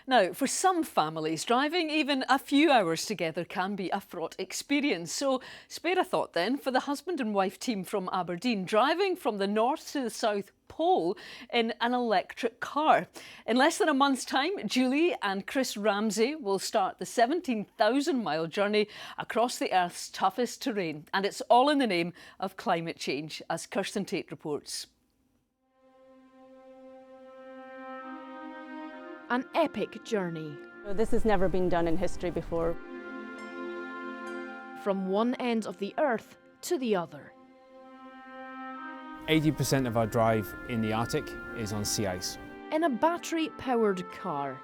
Now, for some families, driving even a few hours together can be a fraught experience. So spare a thought then for the husband and wife team from Aberdeen, driving from the north to the south pole in an electric car. In less than a month's time, Julie and Kirstin Ramsay will start the 17,000-mile journey across the Earth's toughest terrain. And it's all in the name of climate change, as Kirstin Tait reports. An epic journey. This has never been done in history before. From one end of the Earth to the other. 80% of our drive in the Arctic is on sea ice. In a battery-powered car.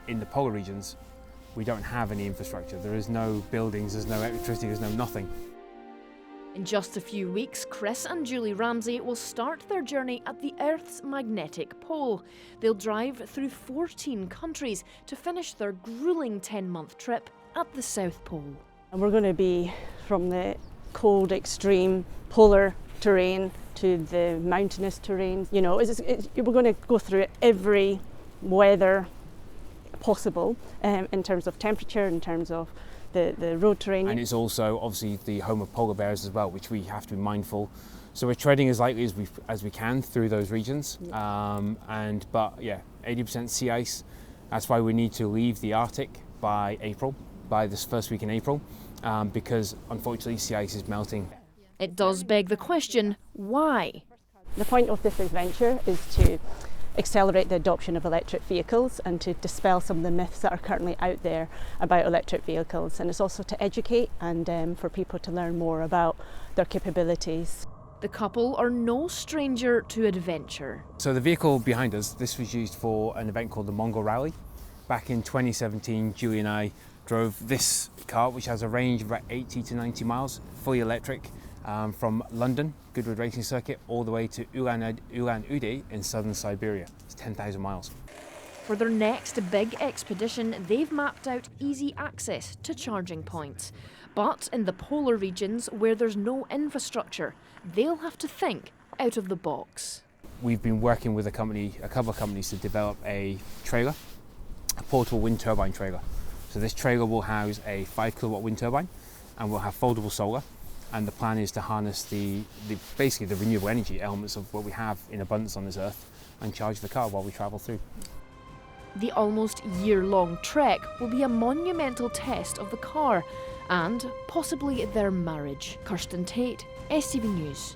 In the polar regions, we don't have any infrastructure. There is no buildings, there's no electricity, there's no nothing. In just a few weeks, Chris and Julie Ramsay will start their journey at the Earth's magnetic pole. They'll drive through 14 countries to finish their gruelling 10-month trip at the South Pole. And we're going to be from the cold, extreme polar terrain to the mountainous terrain. You know, we're going to go through every weather possible in terms of temperature, in terms of the road terrain. And it's also obviously the home of polar bears as well, which we have to be mindful. So we're treading as lightly as we can through those regions. Yeah. But yeah, 80% sea ice. That's why we need to leave the Arctic by April, by this first week in April, because unfortunately sea ice is melting. It does beg the question, why? The point of this adventure is to accelerate the adoption of electric vehicles and to dispel some of the myths that are currently out there about electric vehicles. And it's also to educate and for people to learn more about their capabilities. The couple are no stranger to adventure. So the vehicle behind us, this was used for an event called the Mongol Rally. Back in 2017, Julie and I drove this car, which has a range of about 80 to 90 miles, fully electric, from London, Goodwood Racing Circuit, all the way to Ulan-Ude in southern Siberia. It's 10,000 miles. For their next big expedition, they've mapped out easy access to charging points. But in the polar regions where there's no infrastructure, they'll have to think out of the box. We've been working with a couple of companies to develop a trailer, a portable wind turbine trailer. So this trailer will house a 5 kilowatt wind turbine and will have foldable solar. And the plan is to harness basically the renewable energy elements of what we have in abundance on this earth and charge the car while we travel through. The almost year-long trek will be a monumental test of the car and possibly their marriage. Kirstin Tait, STV News.